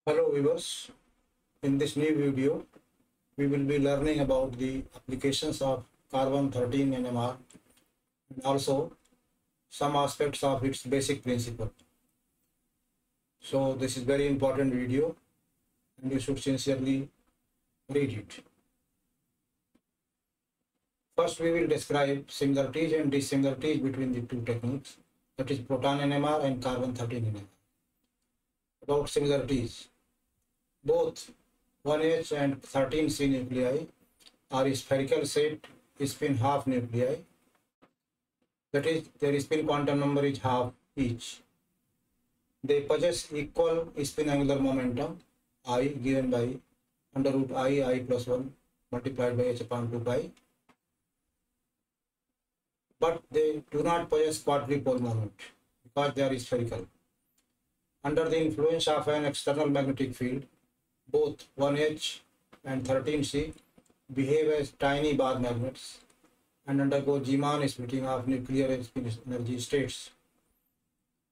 Hello viewers, in this new video we will be learning about the applications of carbon-13 NMR and also some aspects of its basic principle. So this is very important video and you should sincerely read it. First we will describe similarities and dissimilarities between the two techniques, that is proton NMR and carbon-13 NMR. About similarities, both 1H and 13C nuclei are spherical shaped spin half nuclei. That is, their spin quantum number is half each. They possess equal spin angular momentum I given by under root I plus 1 multiplied by h upon 2 pi. But they do not possess quadrupole moment because they are spherical. Under the influence of an external magnetic field, both 1H and 13C behave as tiny bar magnets and undergo Zeeman splitting of nuclear spin energy states.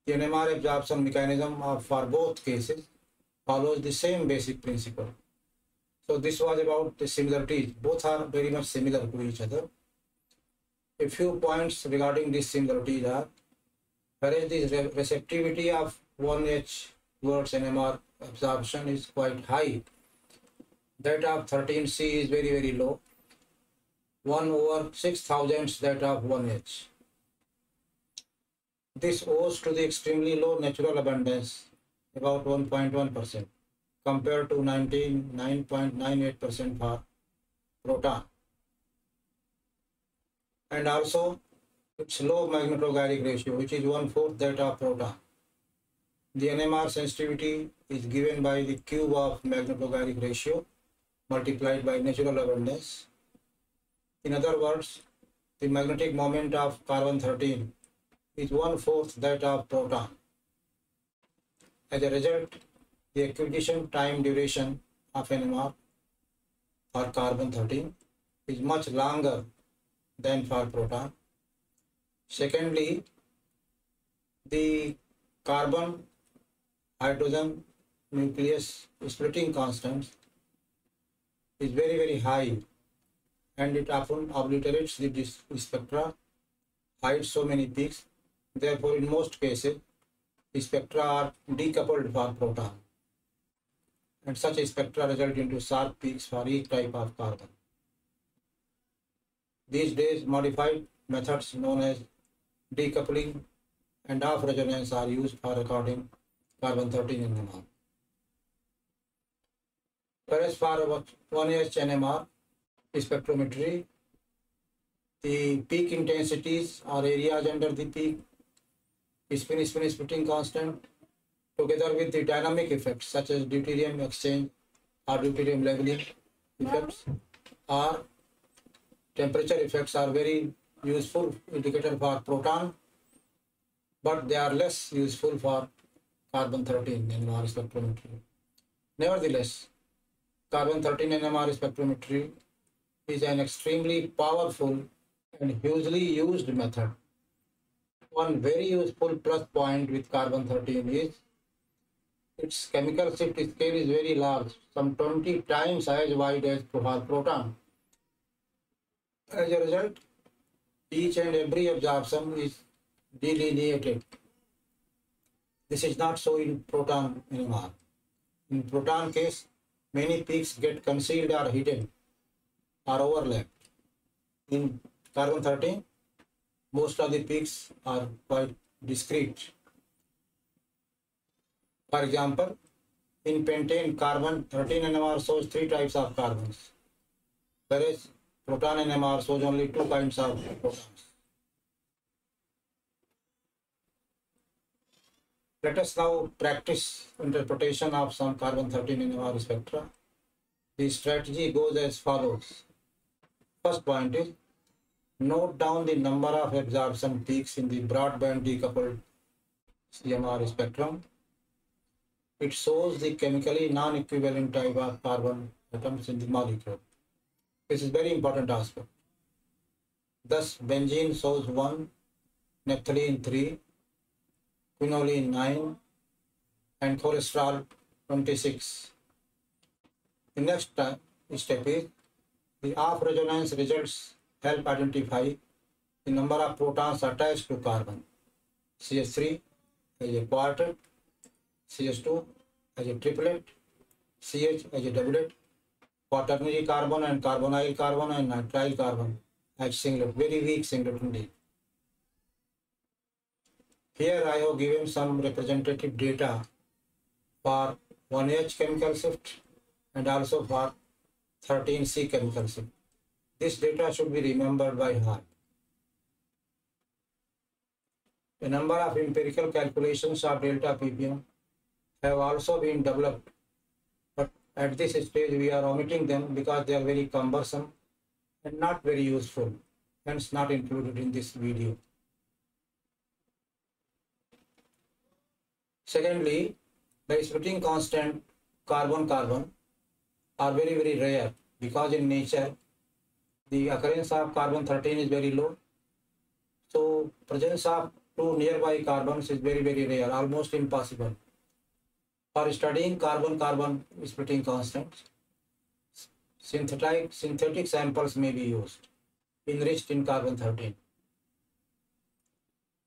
The NMR absorption mechanism for both cases follows the same basic principle. So this was about the similarities. Both are very much similar to each other. A few points regarding these similarities are, whereas the receptivity of 1H towards NMR absorption is quite high, that of 13C is very low, 1/6000 that of 1H. This owes to the extremely low natural abundance, about 1.1%, compared to 99.98% for proton, and also its low magnetogyric ratio, which is 1/4 that of proton. The NMR sensitivity is given by the cube of magnetogyric ratio multiplied by natural abundance. In other words, the magnetic moment of carbon-13 is 1/4 that of proton. As a result, the acquisition time duration of NMR for carbon-13 is much longer than for proton. Secondly, the carbon hydrogen nucleus splitting constant is very high, and it often obliterates the spectra, hides so many peaks. Therefore, in most cases, the spectra are decoupled for proton, and such spectra result into sharp peaks for each type of carbon. These days, modified methods known as decoupling and off resonance are used for recording carbon-13 NMR. Whereas for 1H NMR spectrometry, the peak intensities or areas under the peak spin splitting constant, together with the dynamic effects such as deuterium exchange or deuterium leveling effects or temperature effects, are very useful indicator for proton, but they are less useful for carbon-13 NMR spectrometry. Nevertheless, carbon-13 NMR spectrometry is an extremely powerful and hugely used method. One very useful plus point with carbon-13 is its chemical shift scale is very large, some 20 times as wide as for proton. As a result, each and every absorption is delineated. This is not so in proton NMR. In proton case, many peaks get concealed or hidden or overlapped. In carbon-13, most of the peaks are quite discrete. For example, in pentane, carbon-13 NMR shows 3 types of carbons, whereas proton NMR shows only 2 kinds of protons. Let us now practice interpretation of some carbon-13 NMR spectra. The strategy goes as follows. First point is, note down the number of absorption peaks in the broadband decoupled CMR spectrum. It shows the chemically non-equivalent type of carbon atoms in the molecule. This is very important aspect. Thus, benzene shows 1, naphthalene 3, quinoline 9, and cholesterol 26. The next step is the off resonance results help identify the number of protons attached to carbon. CH3 as a quartet, CH2 as a triplet, CH as a doublet, quaternary carbon and carbonyl carbon and nitrile carbon as singlet, very weak singlet indeed. Here I have given some representative data for 1H chemical shift and also for 13C chemical shift. This data should be remembered by heart. A number of empirical calculations of delta ppm have also been developed, but at this stage we are omitting them because they are very cumbersome and not very useful, hence not included in this video. Secondly, the splitting constant carbon-carbon are very, very rare because in nature the occurrence of carbon-13 is very low. So presence of two nearby carbons is very, very rare, almost impossible. For studying carbon-carbon splitting constants, synthetic samples may be used, enriched in carbon-13.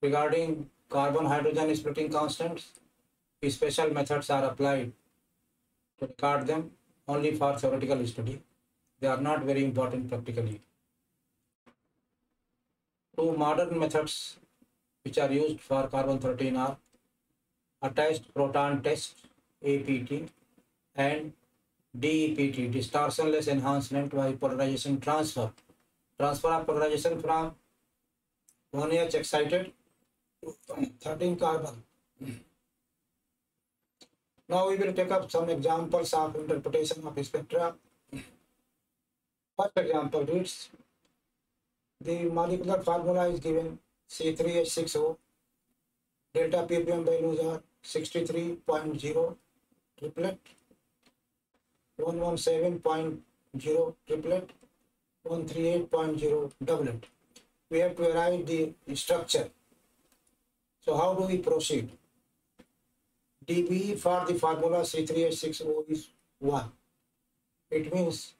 Regarding carbon-hydrogen splitting constants, special methods are applied to record them only for theoretical study. They are not very important practically. Two modern methods which are used for carbon-13 are attached proton test, APT, and DEPT, distortionless enhancement by polarization transfer. Transfer of polarization from 1H excited to 13 carbon. Now we will take up some examples of interpretation of spectra. First example reads, the molecular formula is given C3H6O, delta ppm values are 63.0 triplet, 117.0 triplet, 138.0 doublet. We have to arrive the structure. So how do we proceed? dB for the formula C3H6O is 1. It means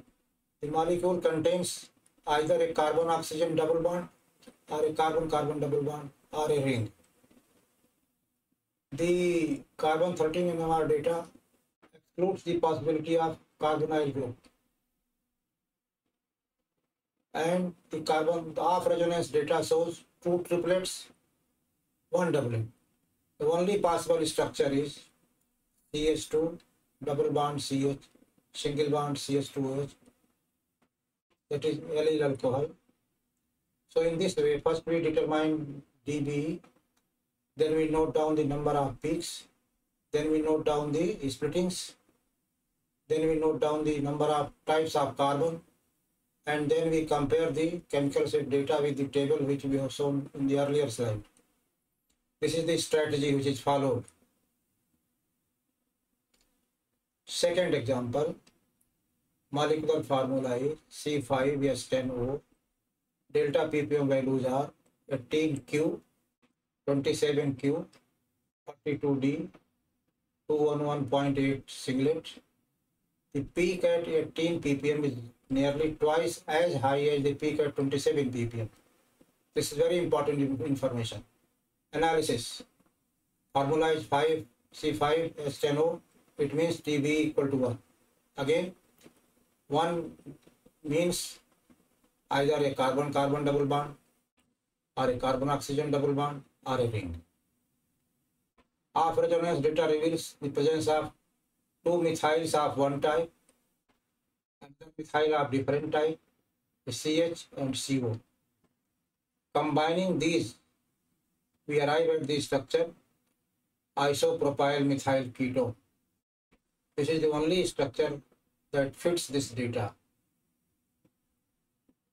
the molecule contains either a carbon-oxygen double bond or a carbon-carbon double bond or a ring. The carbon-13 NMR data excludes the possibility of carbonyl group. And the off-resonance data shows two triplets, one doublet. The only possible structure is CH2, double bond CH, single bond CH2OH, that is allyl alcohol. So in this way, first we determine dB, then we note down the number of peaks, then we note down the splittings, then we note down the number of types of carbon, and then we compare the chemical set data with the table which we have shown in the earlier slide. This is the strategy which is followed. Second example, molecular formula is C5H10O, delta ppm values are 18Q, 27Q, 42D, 211.8 singlet. The peak at 18 ppm is nearly twice as high as the peak at 27 ppm. This is very important information. Analysis. Formula is C5H10O. It means dB equal to 1. Again, 1 means either a carbon-carbon double bond or a carbon-oxygen double bond or a ring. Off-resonance data reveals the presence of two methyls of one type and the methyl of different type, CH and CO. Combining these, we arrive at the structure isopropyl methyl ketone. This is the only structure that fits this data.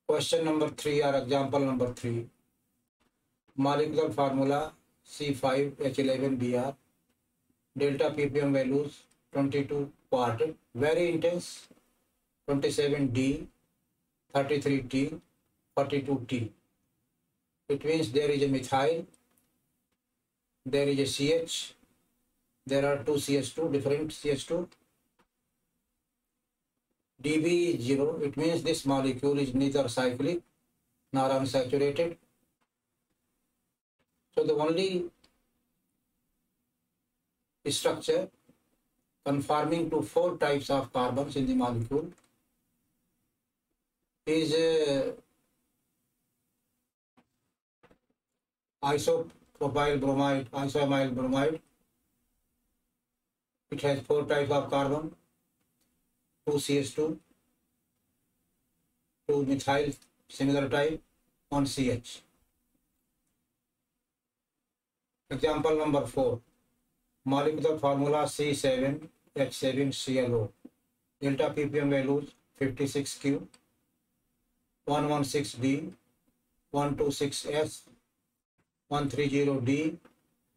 Question number 3 or example number 3. Molecular formula C5H11Br, delta ppm values 22 quartet, very intense, 27D, 33T, 42T. It means there is a methyl, there is a CH, there are two CH2, different CH2. dB is 0. It means this molecule is neither cyclic nor unsaturated. So the only structure conforming to 4 types of carbons in the molecule is isopropyl bromide, isoamyl bromide. It has 4 types of carbon, 2 CH2, 2 methyl similar type, 1 CH. Example number 4. Molecular formula C7H7ClO. Delta ppm values 56Q, 116D, 126S, 130D,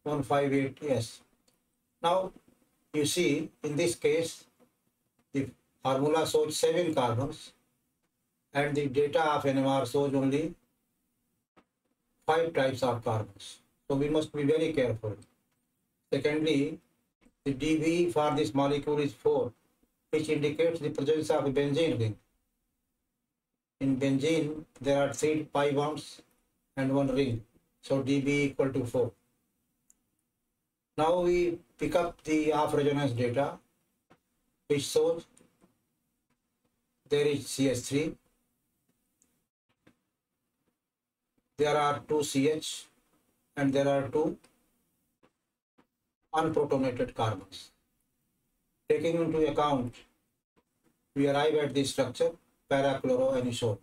158S. Now you see in this case the formula shows 7 carbons and the data of NMR shows only 5 types of carbons. So we must be very careful. Secondly, the dB for this molecule is 4, which indicates the presence of a benzene ring. In benzene, there are 3 pi bonds and 1 ring. So dB equal to 4. Now we pick up the off resonance data, which shows there is CH3, there are 2 CH, and there are 2 unprotonated carbons. Taking into account, we arrive at the structure parachloroanisole,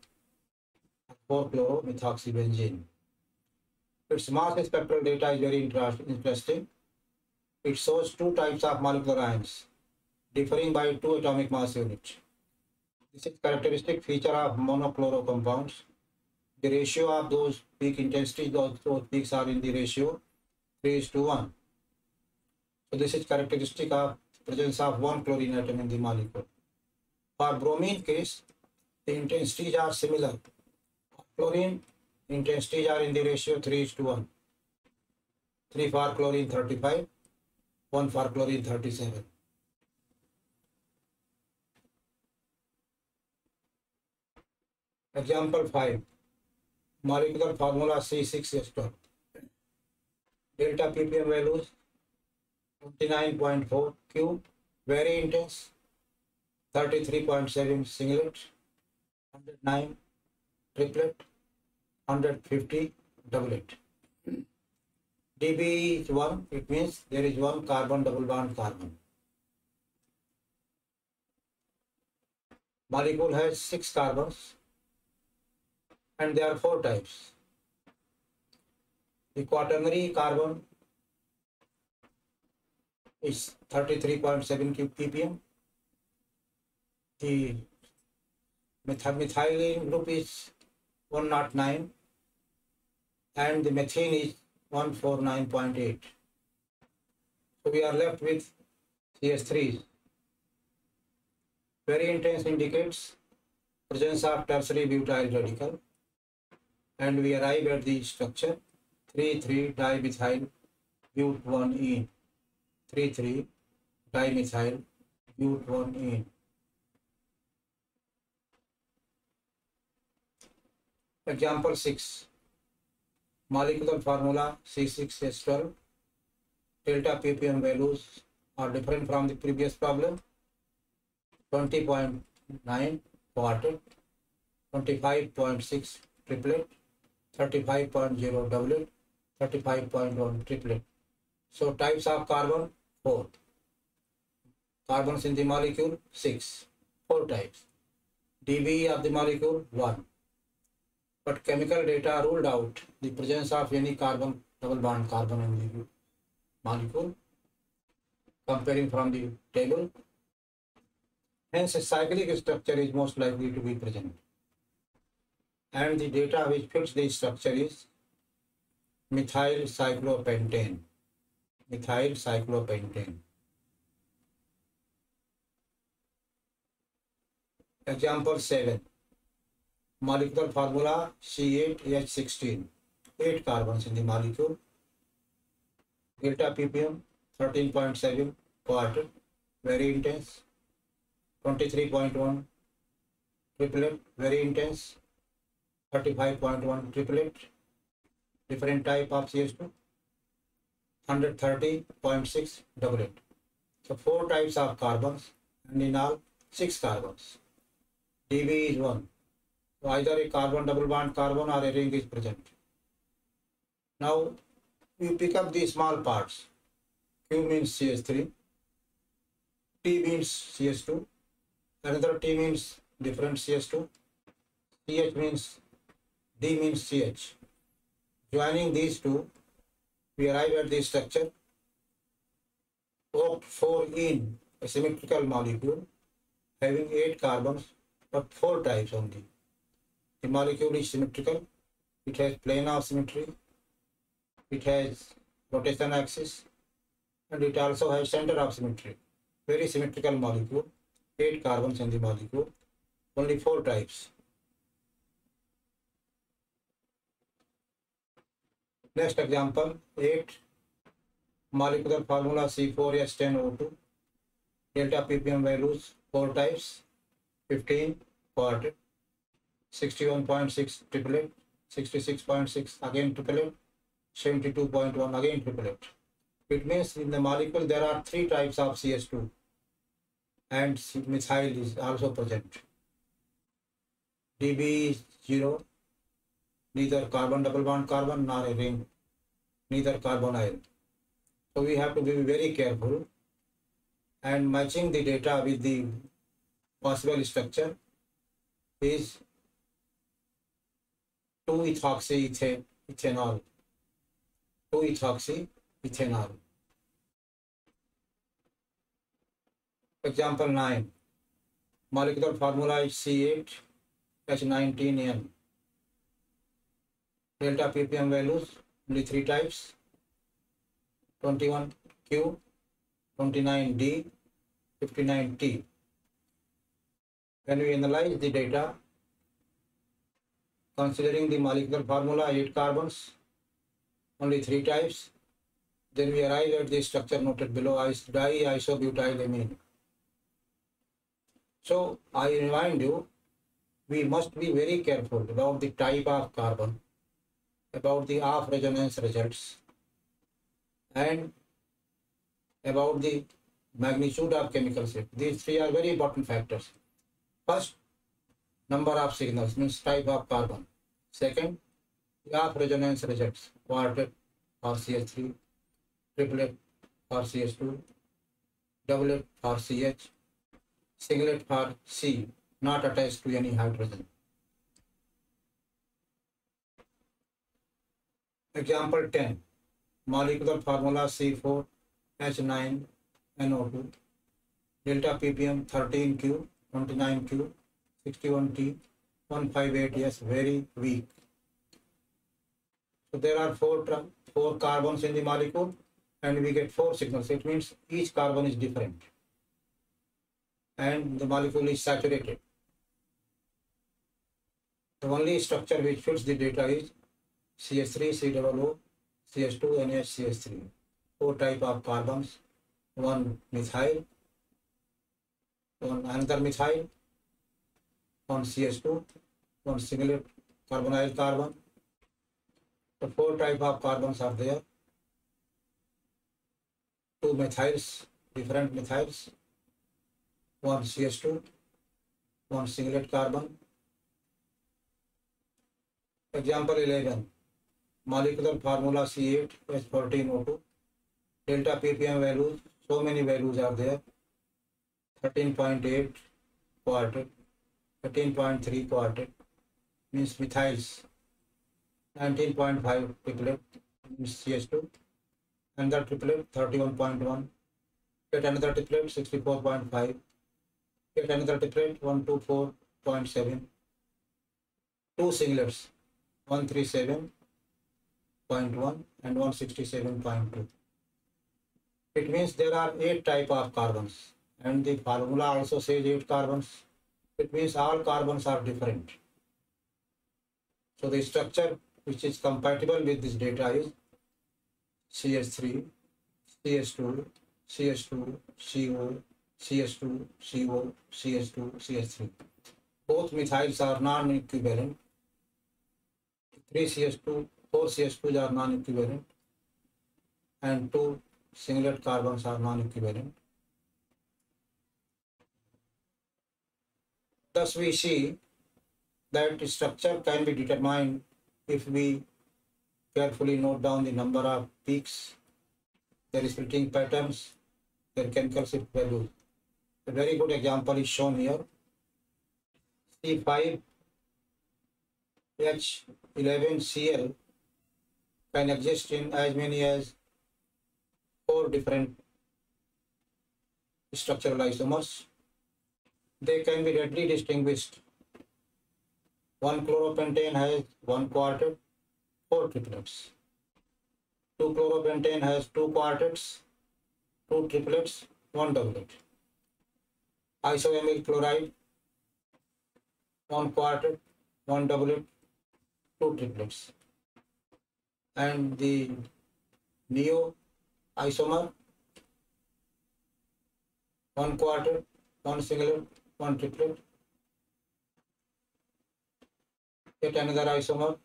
4-chloromethoxybenzene. Its mass spectral data is very interesting. It shows 2 types of molecular ions differing by 2 atomic mass units. This is characteristic feature of monochloro compounds. The ratio of those peak intensities, those peaks are in the ratio 3:1. So this is characteristic of presence of 1 chlorine atom in the molecule. For bromine case, the intensities are similar. Chlorine intensities are in the ratio 3:1. 3 for chlorine 35, 1 for chlorine 37. Example 5. Molecular formula C6H12. Delta ppm values 29.4 Q, very intense, 33.7 singlet, 109 triplet, 150 doublet. dB is 1, it means there is 1 carbon double bond carbon. Molecule has 6 carbons and there are 4 types. The quaternary carbon is 33.7 ppm. The methylene group is 109 and the methane is 149.8. So we are left with CH3. Very intense indicates presence of tertiary butyl radical, and we arrive at the structure 3,3-dimethyl but1-ene. 3,3-dimethyl but1-ene. Example 6. Molecular formula C6H12. Delta ppm values are different from the previous problem. 20.9 quartet, 25.6 triplet, 35.0 doublet, 35.1 triplet. So types of carbon 4. Carbons in the molecule 6. 4 types. dB of the molecule 1. But chemical data ruled out the presence of any carbon double bond carbon in the molecule. Comparing from the table. Hence a cyclic structure is most likely to be present. And the data which fits the structure is methyl cyclopentane. Methyl cyclopentane. Example 7. Molecular formula C8H16. 8 carbons in the molecule. Delta ppm 13.7 quartet, very intense. 23.1 triplet, very intense. 35.1 triplet, different type of CS2. 130.6 doublet. So 4 types of carbons, and in all 6 carbons. DB is 1. So either a carbon double bond carbon or a ring is present. Now we pick up the small parts. Q means CS3, T means CS2, another T means different CS2, CH means D means CH. Joining these two, we arrive at the structure OCT4 in a symmetrical molecule having 8 carbons but 4 types only. The molecule is symmetrical, it has plane of symmetry, it has rotation axis, and it also has center of symmetry. Very symmetrical molecule, 8 carbons in the molecule, only 4 types. Next example, 8. Molecular formula C4H10O2. Delta ppm values 4 types, 15 quartet, 61.6 triplet, 66.6 again triplet, 72.1 again triplet. It means in the molecule there are 3 types of CS2 and methyl is also present. DB is 0, neither carbon double bond carbon nor a ring, neither carbonyl. So we have to be very careful and matching the data with the possible structure is 2-ethoxy-ethanol. 2-ethoxy-ethanol. Example 9. Molecular formula is C8H19N. Delta ppm values only 3 types, 21Q, 29D, 59T. When we analyze the data, considering the molecular formula 8 carbons, only 3 types, then we arrive at the structure noted below as diisobutylamine. So I remind you, we must be very careful about the type of carbon, about the off resonance results, and about the magnitude of chemical shift. These 3 are very important factors. First, number of signals means type of carbon. Second, the off resonance results, quartet for CH3, triplet for CS2, doublet for CH, singlet for C, not attached to any hydrogen. Example 10. Molecular formula C4H9NO2. Delta ppm 13Q, 29Q, 61T, 158S, very weak. So there are 4 carbons in the molecule and we get 4 signals. It means each carbon is different and the molecule is saturated. The only structure which fits the data is CH3, COO, CH2, NHCH3. 4 type of carbons, 1 methyl, 1 another methyl, 1 CH2, 1 singlet carbonyl carbon. The 4 type of carbons are there. 2 methyls, different methyls, 1 CH2, 1 singlet carbon. Example 11. Molecular formula C8H14O2. Delta ppm values, so many values are there. 13.8 quartet, 13.3 quartet means methyls, 19.5 triplet means CS2, another triplet 31.1, yet another triplet 64.5, yet another triplet 124.7, 2 singlets 137.1 and 167.2. It means there are 8 type of carbons and the formula also says 8 carbons. It means all carbons are different. So the structure which is compatible with this data is CH3, CH2, CH2, CO, CH2, CO, CH2, CH3. Both methyls are non-equivalent. 3 CH2, 4 CH2s are non-equivalent, and 2 singlet carbons are non-equivalent. Thus, we see that structure can be determined if we carefully note down the number of peaks, their splitting patterns, their chemical shift values. A very good example is shown here. C5H11Cl can exist in as many as 4 different structural isomers. They can be readily distinguished. One chloropentane has 1 quartet, 4 triplets. 2 chloropentane has 2 quartets, 2 triplets, 1 doublet. Isoamyl chloride, 1 quartet, 1 doublet, 2 triplets. And the neo isomer, 1 quartet, 1 singlet, 1 triplet. Yet another isomer,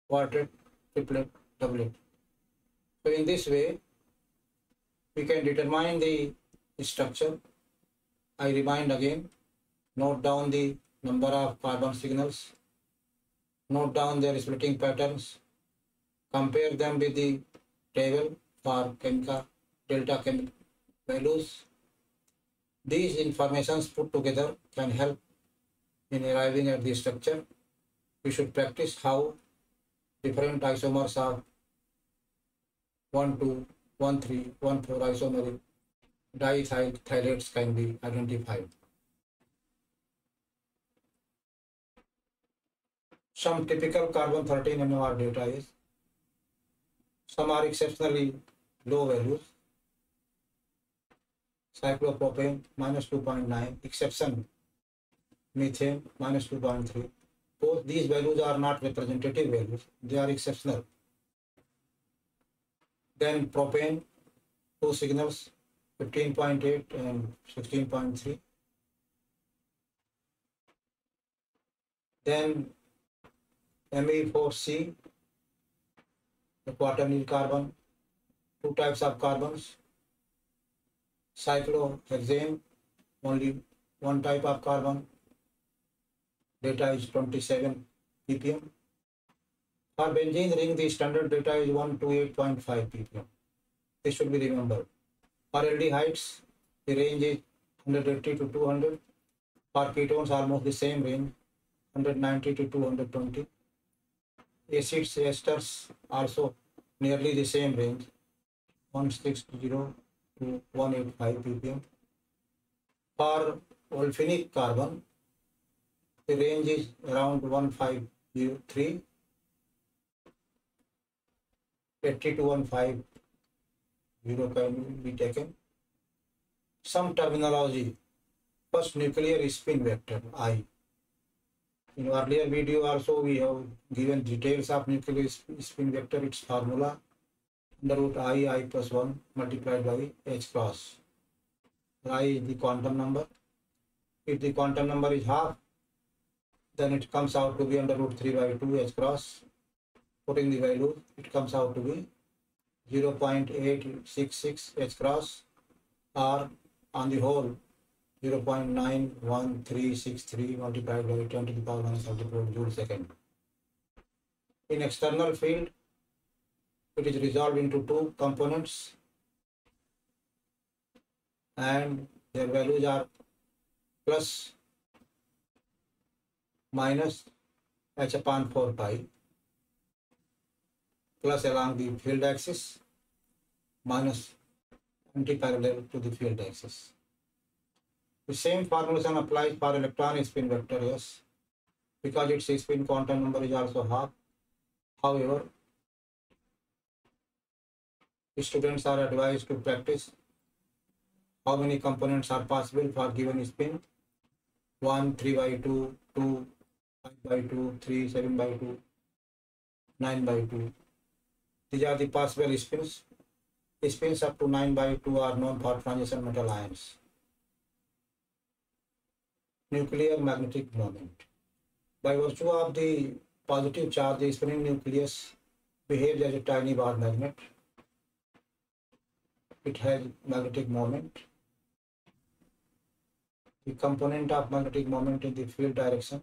quartet, triplet, doublet. So in this way, we can determine the structure. I remind again, note down the number of carbon signals, note down their splitting patterns, compare them with the table for chemical delta chemical values. These informations put together can help in arriving at the structure. We should practice how different isomers of 1,2, 1,3, 1,4 isomeric dithiolates can be identified. Some typical carbon-13 NMR data is, some are exceptionally low values. Cyclopropane minus 2.9, exception methane minus 2.3. Both these values are not representative values, they are exceptional. Then propane, 2 signals, 15.8 and 16.3. Then Me4C, the quaternary carbon, 2 types of carbons. Cyclohexane, only 1 type of carbon. Data is 27 ppm. For benzene ring, the standard data is 128.5 ppm. This should be remembered. For aldehydes, the range is 180 to 200. For ketones, almost the same range, 190 to 220. Acids, esters, also nearly the same range, 160 to 185 ppm. For olefinic carbon, the range is around 1503, 80 to 150 can be taken. Some terminology. First, nuclear spin vector, I. In earlier video also we have given details of nuclear spin vector, its formula, under root I plus 1 multiplied by H cross. I is the quantum number. If the quantum number is half, then it comes out to be under root 3 by 2 H cross. Putting the value, it comes out to be 0.866 H cross, or on the whole 0.91363 multiplied by 10 to the power minus 34 joule second. In external field, it is resolved into 2 components and their values are plus minus H upon 4 pi, plus along the field axis, minus anti-parallel to the field axis. The same formulation applies for electron spin vector, yes, because its spin quantum number is also half. However, students are advised to practice how many components are possible for given spin. 1, 3 by 2, 2, 5 by 2, 3, 7 by 2, 9 by 2. These are the possible spins. spins up to 9/2 are known for transition metal ions. Nuclear magnetic moment. By virtue of the positive charge, the spinning nucleus behaves as a tiny bar magnet. It has magnetic moment. The component of magnetic moment in the field direction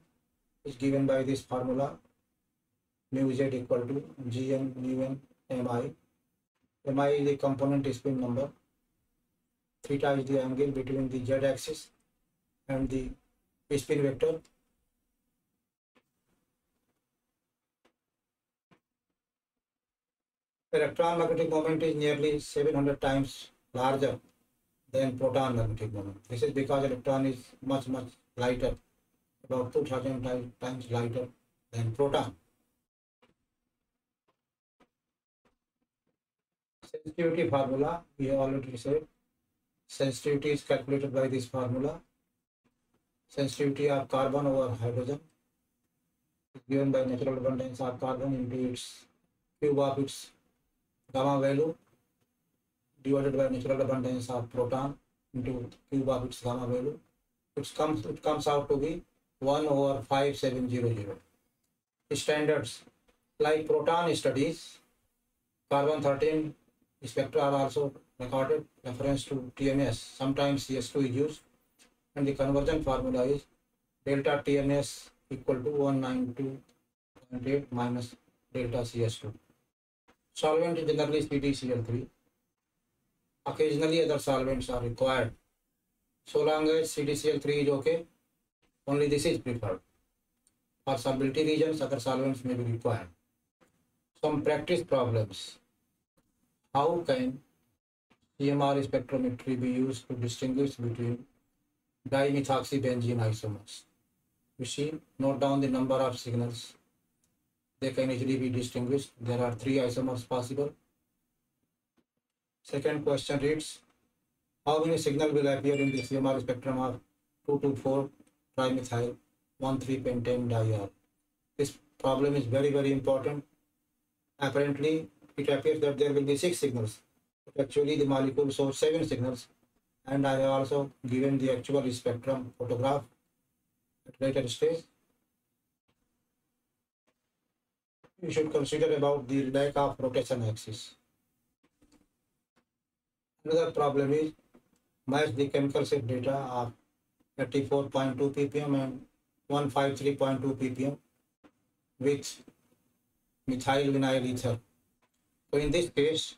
is given by this formula, mu z equal to gn mu n mi. Mi is the component spin number. Theta is the angle between the z axis and the spin vector. Electron magnetic moment is nearly 700 times larger than proton magnetic moment. This is because electron is much lighter, about 2000 times lighter than proton. Sensitivity formula, we have already said. Sensitivity is calculated by this formula. Sensitivity of carbon over hydrogen is given by natural abundance of carbon into its cube of its gamma value divided by natural abundance of proton into cube of its gamma value. It comes out to be 1/5700. Standards like proton studies, carbon-13 spectra are also recorded. Reference to TMS. Sometimes CS2 is used, and the conversion formula is delta TMS equal to 192.8 minus delta CS2. Solvent is generally CdCl3. Occasionally other solvents are required. So long as CdCl3 is okay, only this is preferred. For solubility regions, other solvents may be required. Some practice problems. How can CMR spectrometry be used to distinguish between dimethoxybenzene isomers? You see, note down the number of signals. They can easily be distinguished. There are 3 isomers possible. Second question reads, how many signals will appear in the CMR spectrum of 2,2,4 trimethyl 1,3-pentane diol? This problem is very important. Apparently, it appears that there will be 6 signals. But actually, the molecule shows 7 signals, and I have also given the actual spectrum photograph at later stage. You should consider about the lack of rotation axis. Another problem is match the chemical set data of 34.2 ppm and 153.2 ppm with methyl vinyl ether. So in this case,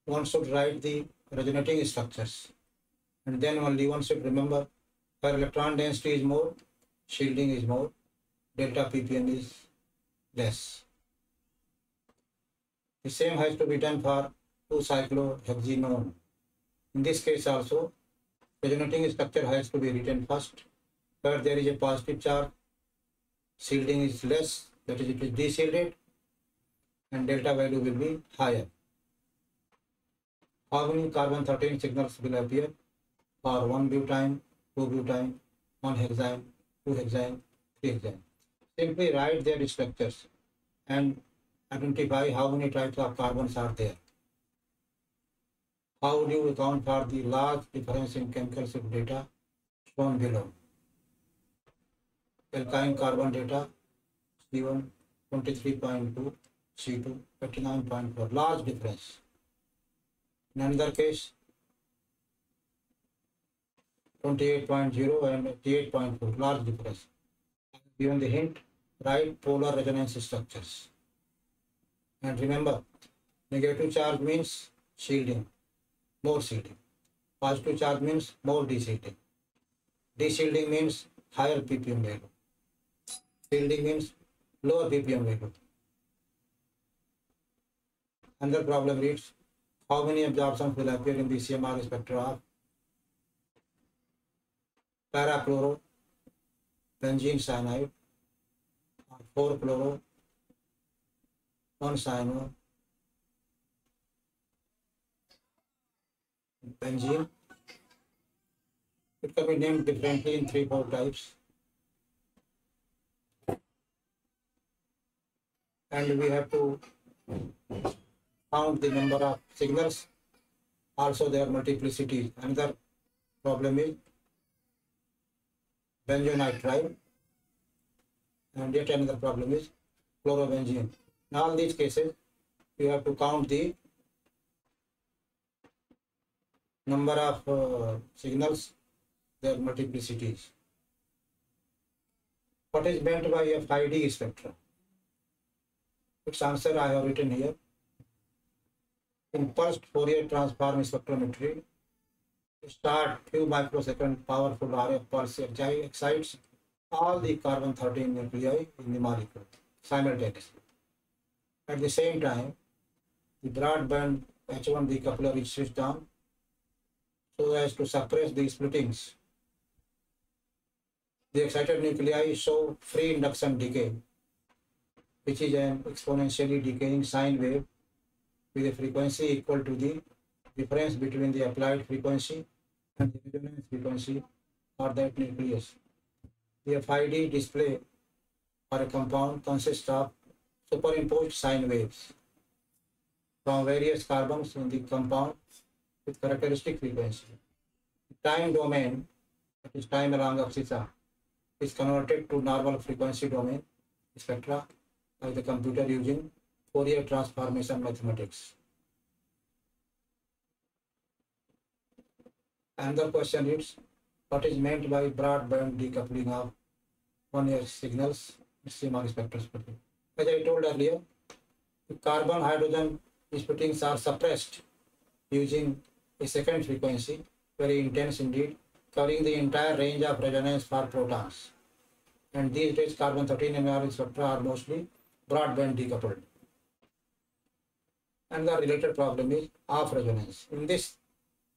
one should write the resonating structures, and then only one should remember where electron density is more, shielding is more, delta ppm is less. The same has to be done for 2-cyclohexenone. In this case also, resonating structure has to be written first. Where there is a positive charge, shielding is less, that is, it is de-shielded, and delta value will be higher. How many carbon-13 signals will appear? For 1-butyne, 2-butyne, 1-hexane, 2-hexane, 3-hexane. Simply write their structures and identify how many types of carbons are there. How do you account for the large difference in chemical set data shown below? Alkyne carbon data, C1 23.2, C2 39.4, large difference. In another case, 28.0 and 88.4, large difference. Given the hint, write polar resonance structures. And remember, negative charge means shielding, more shielding. Positive charge means more de-shielding. De-shielding means higher ppm value. Shielding means lower ppm value. Another problem reads, how many absorptions will appear in the CMR spectra of parachloro benzene cyanide or 4-chloro 1-cyano benzene? It can be named differently in 3-4 types. And we have to count the number of signals, also their multiplicity. Another problem is benzonitrile, and yet another problem is chlorobenzene. In all these cases, you have to count the number of signals, their multiplicities. What is meant by a 5D spectrum? Its answer I have written here. In pulsed Fourier transform spectrometry, start few microsecond powerful RF pulse excites all the carbon-13 nuclei in the molecule simultaneously. At the same time, the broadband H1 decoupler is switched on so as to suppress the splittings. The excited nuclei show free induction decay, which is an exponentially decaying sine wave with a frequency equal to the difference between the applied frequency and the resonance frequency for that nucleus. The FID display for a compound consists of superimposed sine waves from various carbons in the compound with characteristic frequency. The time domain, that is time along abscissa, is converted to normal frequency domain spectra by the computer using Fourier transformation mathematics. Another question is, what is meant by broadband decoupling of 1S signals in CMR spectroscopy? As I told earlier, the carbon-hydrogen splittings are suppressed using a second frequency, very intense indeed, covering the entire range of resonance for protons. And these days, carbon-13 NMR spectra are mostly broadband decoupled. And the related problem is off resonance. In this,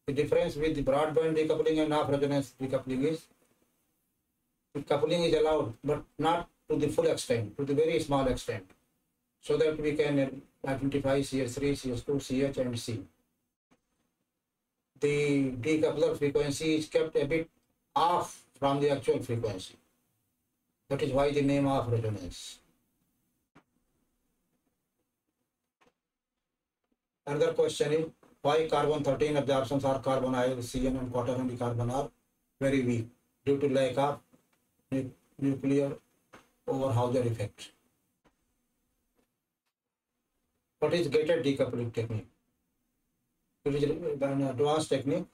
the difference with the broadband decoupling and off resonance decoupling is the coupling is allowed, but not to the full extent, to the very small extent, so that we can identify CS3, CS2, CH, and C. The decoupler frequency is kept a bit off from the actual frequency. That is why the name of resonance. Another question is, why carbon-13 absorptions are carbonyl, CN, and quaternary carbon are very weak due to lack of nuclear over-Hauser effect. What is gated decoupling technique? It is an advanced technique.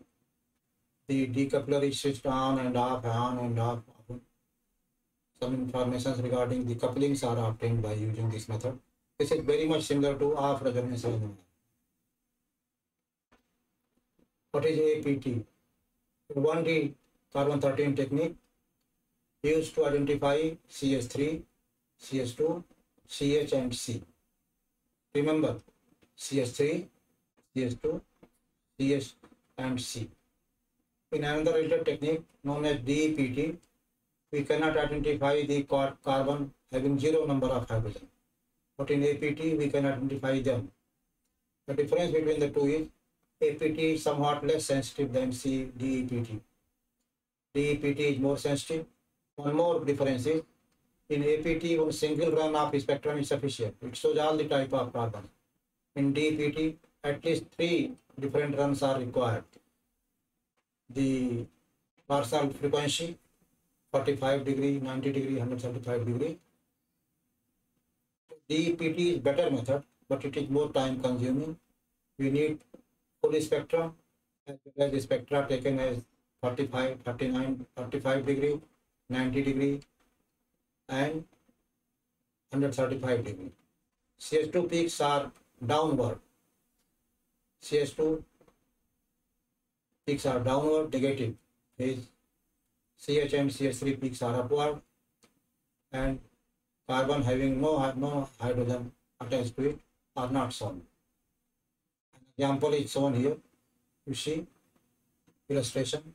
The decoupler is switched on and off, on and off. Some information regarding the couplings are obtained by using this method. This is very much similar to off resonance. What is APT? 1D carbon-13 technique used to identify CS3, CS2, CH, and C. Remember, CS3, CS2, CH, and C. In another related technique known as DEPT, we cannot identify the carbon having zero number of hydrogen. But in APT, we can identify them. The difference between the two is APT is somewhat less sensitive than DEPT. DEPT is more sensitive. One more difference is, in APT, one single run of the spectrum is sufficient. It shows all the type of carbon. In DEPT, at least 3 different runs are required. The partial frequency, 45 degree, 90 degree, 175 degree. DEPT is better method, but it is more time consuming. We need full spectrum as well as the spectra taken as 45, 39, 45 degree, 90 degree, and 135 degree. CS2 peaks are downward. CS2 peaks are downward, negative phase. CH and CS3 peaks are upward, and carbon having no hydrogen attached to it are not shown. An example is shown here. You see illustration.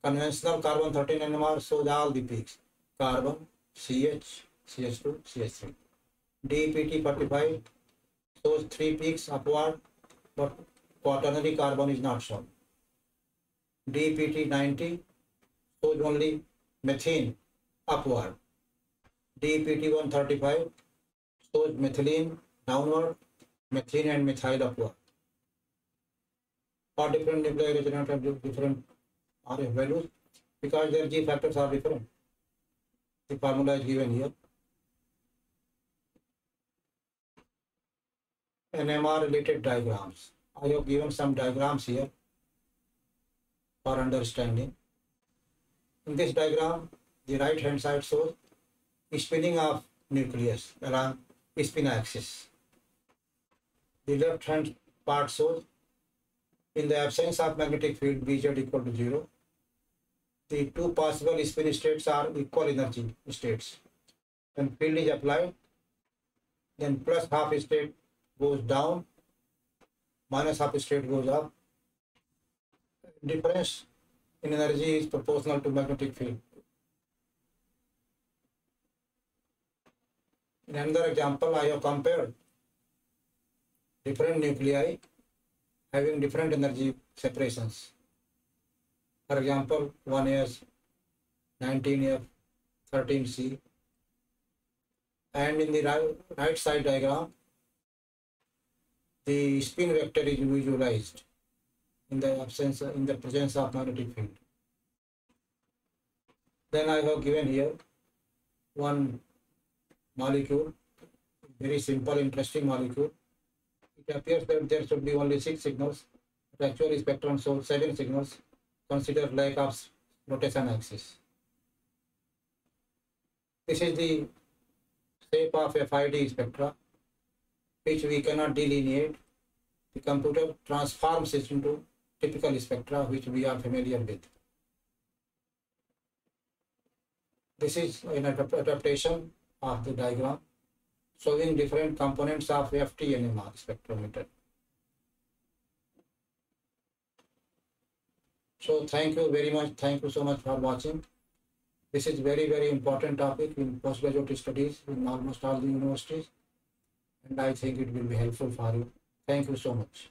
Conventional carbon-13 NMR shows all the peaks. Carbon, CH, CH2, CH3. DEPT 45 shows 3 peaks upward, but quaternary carbon is not shown. DEPT 90 shows only methane upward. DEPT 135 shows methylene downward, methane and methyl aqua. For different nuclear resonance have different RF values because their G factors are different. The formula is given here. NMR related diagrams. I have given some diagrams here for understanding. In this diagram, the right hand side shows spinning of nucleus along spin axis. The left hand part shows in the absence of magnetic field Bz equal to 0. The two possible spin states are equal energy states. When field is applied, then plus half state goes down, minus half state goes up. Difference in energy is proportional to magnetic field. In another example, I have compared different nuclei having different energy separations. For example, 1s, 19f, 13c, and in the right side diagram, the spin vector is visualized in the presence of magnetic field. Then I have given here one molecule, very simple, interesting molecule. It appears that there should be only 6 signals, but actually spectrum shows 7 signals. Consider lack of rotation axis. This is the shape of FID spectra, which we cannot delineate. The computer transforms it into typical spectra, which we are familiar with. This is an adaptation of the diagram showing different components of FT NMR spectrometer. So thank you very much. Thank you so much for watching. This is very important topic in postgraduate studies in almost all the universities, and I think it will be helpful for you. Thank you so much.